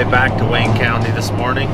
way back to Wayne County this morning.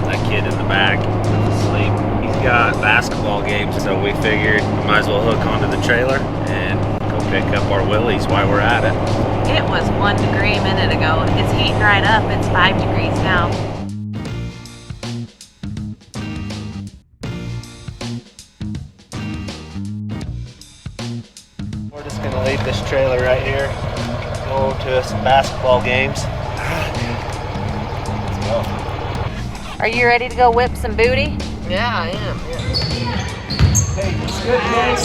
That kid in the back is asleep. He's got basketball games, so we figured we might as well hook onto the trailer and go pick up our Willys while we're at it. It was 1 degree a minute ago. It's heating right up. It's 5 degrees now. We're just gonna leave this trailer right here, go to some basketball games. Let's go. Are you ready to go whip some booty? Yeah, I am. Yeah. Hey, it's good, guys.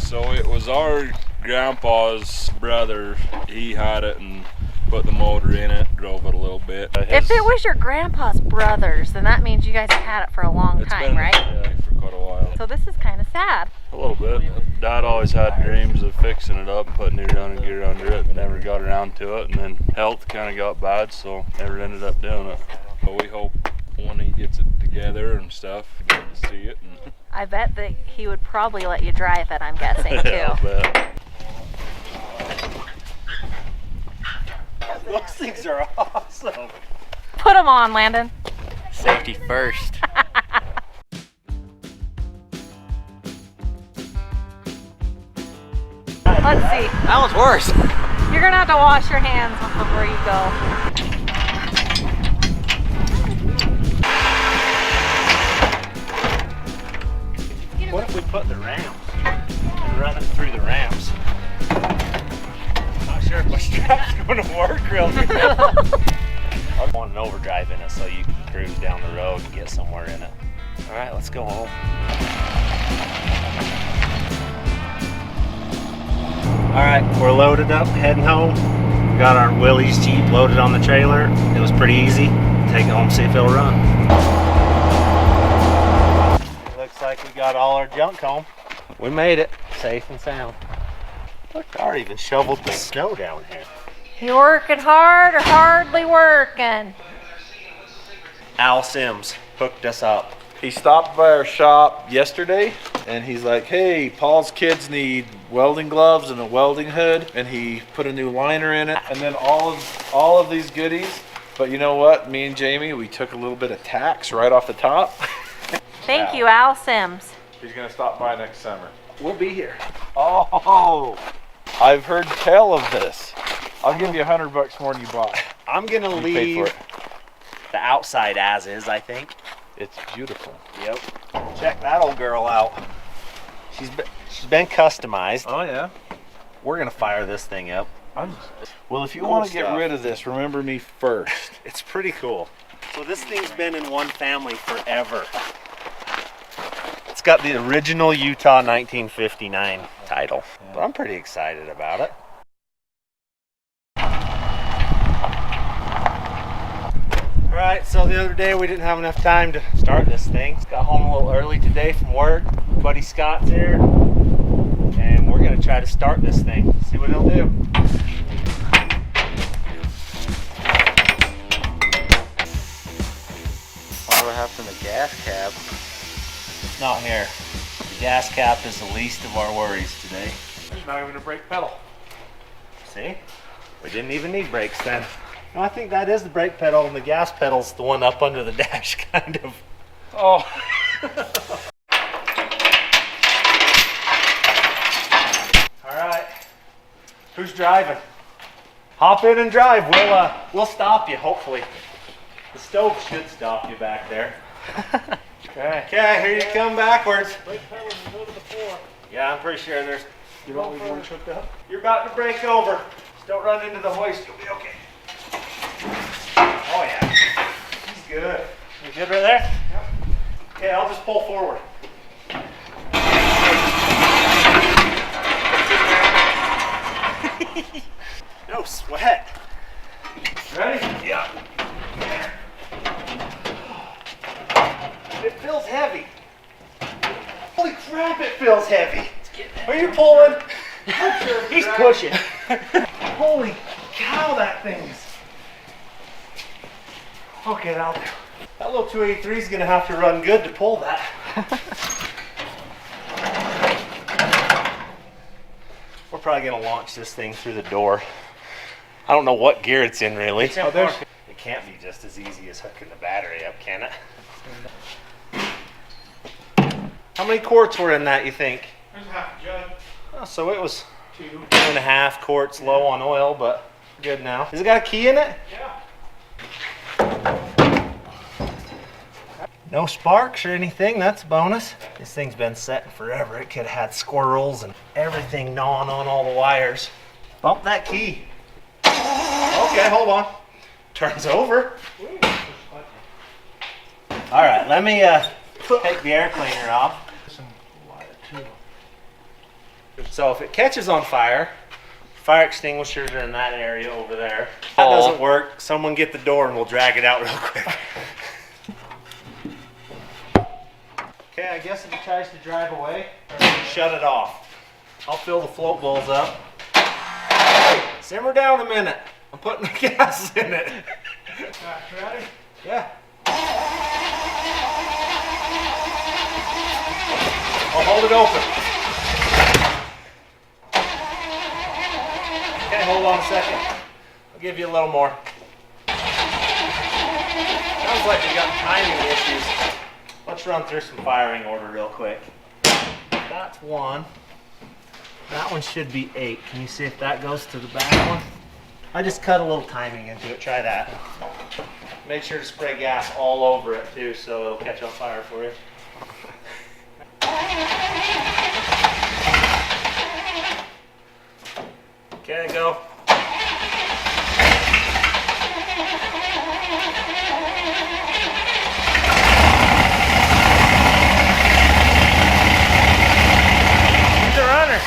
So it was our grandpa's brother. He had it and put the motor in it, drove it a little bit. If it was your grandpa's brothers, then that means you guys have had it for a long time, right? Yeah, for quite a while. So this is kind of sad. A little bit. Dad always had dreams of fixing it up and putting new running gear under it, but never got around to it. And then health kind of got bad, so never ended up doing it. But we hope when he gets it together and stuff, get to see it. And I bet that he would probably let you drive it, I'm guessing, too. I bet. Those things are awesome. Put them on, Landon. Safety first. Let's see. That was worse. You're gonna have to wash your hands before you go. What if we put the ramps and run it through the ramps? Not sure if my strap's going to work real good. I want an overdrive in it so you can cruise down the road and get somewhere in it. All right, let's go home. All right, we're loaded up, heading home. We got our Willys Jeep loaded on the trailer. It was pretty easy. Take it home, see if it'll run. Looks like we got all our junk home. We made it, safe and sound. Look, I even shoveled the snow down here. You working hard or hardly working? Al Sims hooked us up. He stopped by our shop yesterday and he's like, hey, Paul's kids need welding gloves and a welding hood, and he put a new liner in it and then all of these goodies. But you know what, me and Jamie, we took a little bit of tax right off the top. Thank you, Al Sims. He's gonna stop by next summer. We'll be here. Oh, I've heard tell of this. I'll give you $100 more than you bought. I'm gonna You paid for leave it. the outside as is, I think. It's beautiful. Yep. Check that old girl out. She's been customized. Oh yeah. We're gonna fire this thing up. Well, if you Cool want to get stuff. rid of this, remember me first. It's pretty cool. So this thing's been in one family forever. It's got the original Utah 1959 title. But I'm pretty excited about it. Alright, so the other day we didn't have enough time to start this thing. Got home a little early today from work. Buddy Scott's here. And we're going to try to start this thing. See what it'll do. What happened to the gas cap? It's not here. The gas cap is the least of our worries today. There's not even a brake pedal. See? We didn't even need brakes then. No, I think that is the brake pedal and the gas pedal's the one up under the dash, kind of. Oh. Alright. Who's driving? Hop in and drive. We'll stop you, hopefully. The stove should stop you back there. Okay. Okay, here you come backwards. Brake pedal and go to the floor. Yeah, I'm pretty sure there's... You want me to get hooked up? You're about to break over. Just don't run into the hoist. You'll be okay. Oh yeah. He's good. You good right there? Yep. Okay, I'll just pull forward. No sweat. Ready? Yeah. It feels heavy. Holy crap, it feels heavy. Are you pulling? He's pushing. Holy cow, that thing's. Okay, that little 283 is gonna have to run good to pull that. We're probably gonna launch this thing through the door. I don't know what gear it's in really. It can't be just as easy as hooking the battery up, can it? How many quarts were in that, you think? There's half a jug. Oh, so it was 2. 2.5 quarts low on oil, but good now. Has it got a key in it? Yeah. No sparks or anything, that's a bonus. This thing's been setting forever. It could have had squirrels and everything gnawing on all the wires. Bump that key. Okay, hold on. Turns over. All right, let me take the air cleaner off. So if it catches on fire, fire extinguishers are in that area over there. If that doesn't work, someone get the door and we'll drag it out real quick. Okay, I guess if it tries to drive away, shut it off. I'll fill the float bowls up. Hey, simmer down a minute. I'm putting the gas in it. Ready? Yeah. I'll hold it open. Okay, hold on a second. I'll give you a little more. Sounds like we got timing issues. Let's run through some firing order real quick. That's 1. That one should be 8. Can you see if that goes to the back one? I just cut a little timing into it. Try that. Make sure to spray gas all over it too so it'll catch on fire for you. Okay, go. He's a runner.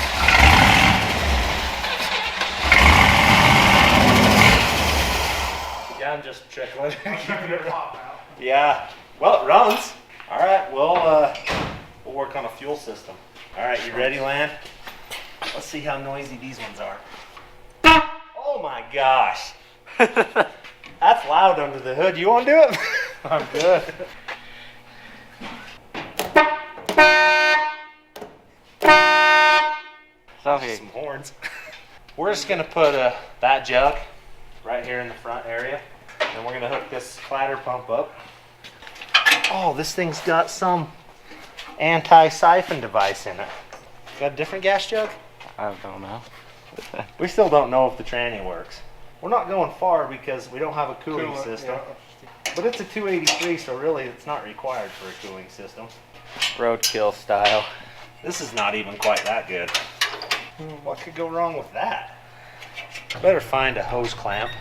Yeah, I'm just trickling. Yeah. Well, it runs. All right. We'll work on a fuel system. All right, you ready, Lan? Let's see how noisy these ones are. Oh my gosh. That's loud under the hood. You want to do it? I'm good. Some horns. We're just gonna put that jug right here in the front area, and we're gonna hook this clatter pump up. Oh, this thing's got some anti-siphon device in it. Got a different gas jug? I don't know. We still don't know if the tranny works. We're not going far because we don't have a cooling system. Yeah. But it's a 283, so really it's not required for a cooling system. Roadkill style. This is not even quite that good. What could go wrong with that? Better find a hose clamp.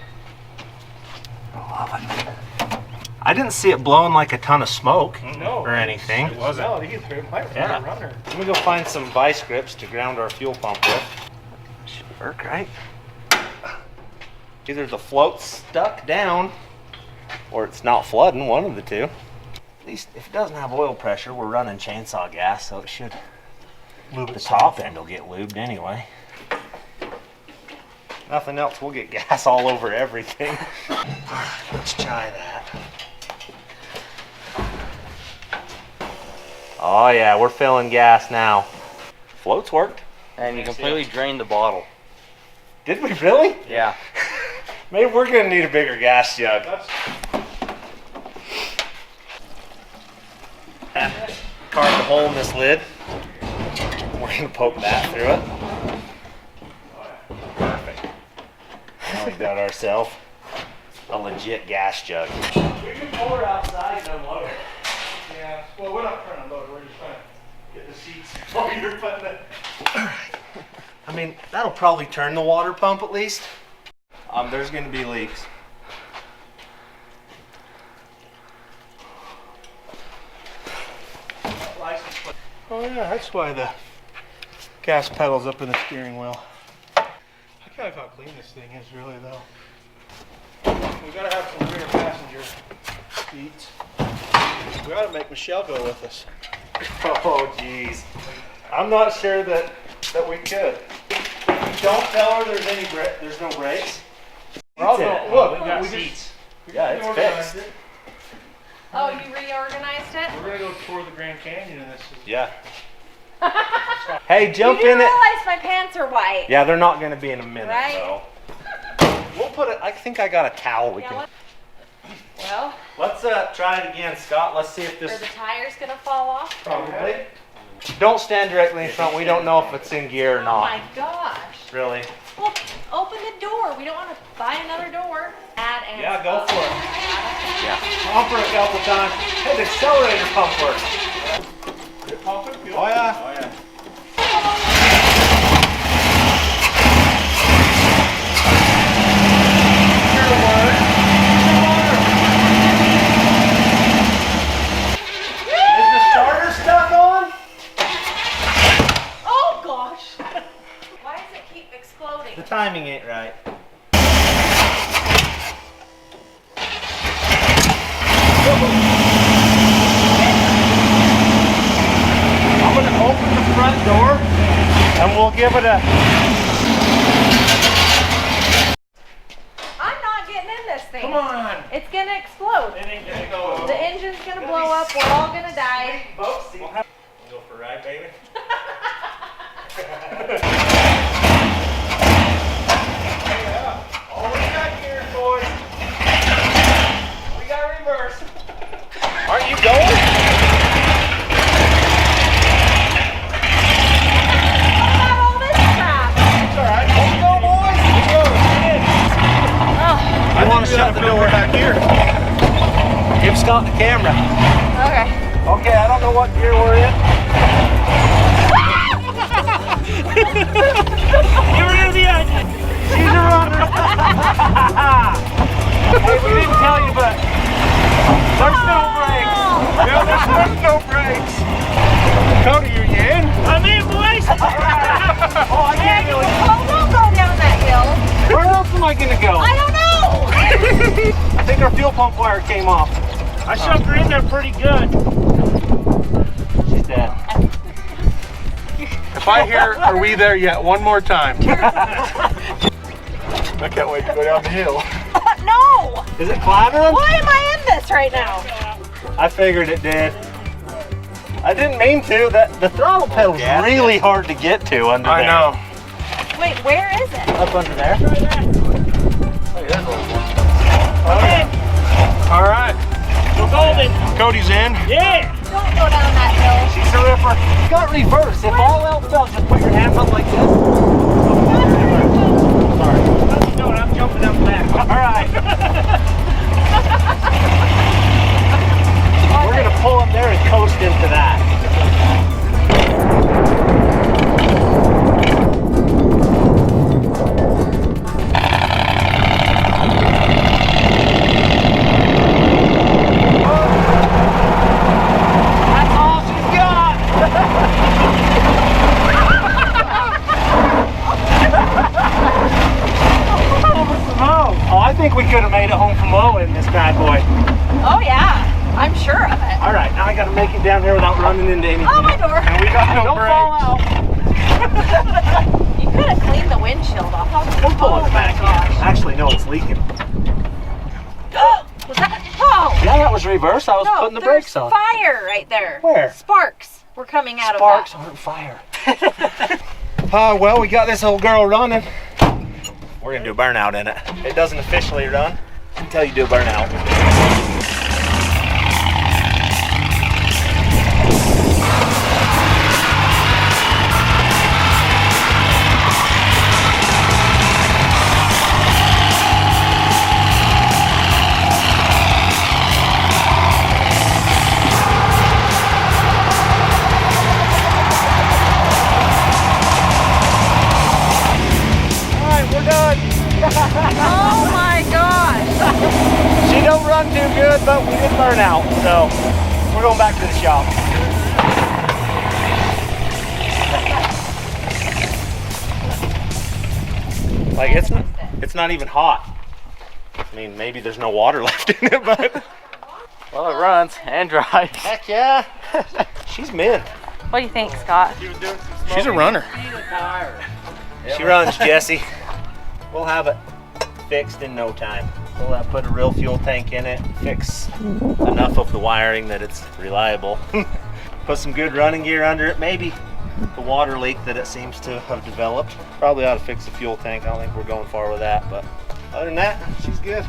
I didn't see it blowing like a ton of smoke or anything. It wasn't. No, either. It might be a runner. Let me go find some vice grips to ground our fuel pump with. Should work, right? Either the float's stuck down or it's not flooding, one of the two. At least if it doesn't have oil pressure, we're running chainsaw gas, so it should lube. The top end will get lubed anyway. Nothing else, we'll get gas all over everything. Let's try that. Oh yeah, we're filling gas now. Floats worked. And you completely drained the bottle. Did we really? Yeah. Maybe we're gonna need a bigger gas jug. Carved a hole in this lid. We're gonna poke that through it. Perfect. Now we got ourselves a legit gas jug. We can pour it outside and unload it. Yeah. Well, we're not trying to load it. We're just trying to Get the seats while you're putting it. I mean, that'll probably turn the water pump at least. There's gonna be leaks. Oh yeah, that's why the gas pedal's up in the steering wheel. I can't like how clean this thing is really though. We gotta have some rear passenger seats. We ought to make Michelle go with us. Oh jeez. I'm not sure that we could. Don't tell her there's no brakes. We're all going, look, we got we seats. just Yeah, it's reorganized fixed. it. Oh, you reorganized it? We're gonna go tour the Grand Canyon in this. Yeah. Hey, jump You do in it. realize my pants are white, Yeah, they're not gonna be in a minute, right? though. We'll put it. I think I got a towel. We Yeah, can. what- Well, Let's try it again, Scott. Let's see if are this. the tires gonna fall off? Probably. Don't stand directly in front. We don't know if it's in gear or Oh not. my gosh. Really? Well, open the door. We don't want to buy another door. Add and Yeah, go stuff. for it. Yeah. Pump her a couple times. Hey, the accelerator pump works. Pumping, good. Oh yeah. Oh yeah. Is the starter stuck on? Oh gosh. Why does it keep exploding? The timing ain't right. I'm gonna open the front door and we'll give it a. I'm not getting in this thing. Come on. It's gonna explode. It ain't gonna go. The engine's gonna blow up. We're all gonna die. Both seats. Go for a ride, baby. All we got here, boys. We got reverse. Aren't you going? What about all this crap? It's all right. Let's go, boys. Let's go. Oh, I want to shut the door back here. Give Scott the camera. okay. Okay, I don't know what gear we're in. You're an idiot. She's a runner. Hey, we didn't tell you, but there's no brakes. Yeah, there's no brakes. Cody, are you in? I'm in, boys. Oh, I can't really. Oh, don't go down that hill. Where else am I gonna go? I don't know. I think our fuel pump wire came off. I shoved her in there pretty good. She's dead. If I hear, are we there yet? One more time. I can't wait to go down the hill. No. Is it clattering? Why am I in this right now? I figured it did. I didn't mean to. The throttle pedal's really hard to get to under there. I know. Wait, where is it? Up under there. Okay. All right. We're golden. Cody's in. Yeah. Don't go down that hill. She's a ripper. You got reverse. If all else fails, just put your hands up like this. Sorry. No, I'm jumping up back. All right. We're going to pull up there and coast into that. That's all she's got. Oh, I think we could have made it home from low in this bad boy. Oh yeah, I'm sure of it. All right, now I got to make it down here without running into anything. Oh, my door. And we got no Don't brakes. fall out. You could have cleaned the windshield off. We'll pull Oh it my back gosh. in. Actually, no, it's leaking. Was that? Oh. Yeah, that was reverse. I was No, putting the there's brakes on. fire right there. Where? Sparks were coming out Sparks of aren't fire. Well, we got this old girl running. We're gonna do a burnout in it. It doesn't officially run until you do a burnout. Oh my gosh. She don't run too good, but we did burn out, so we're going back to the shop. Like it's not even hot. I mean, maybe there's no water left in it, but Well, it runs and drives. heck yeah, she's mint. What do you think, Scott? She's a runner. She runs, Jesse. We'll have it fixed in no time. We'll put a real fuel tank in it, fix enough of the wiring that it's reliable. Put some good running gear under it, maybe the water leak that it seems to have developed. Probably ought to fix the fuel tank. I don't think we're going far with that, but other than that, she's good.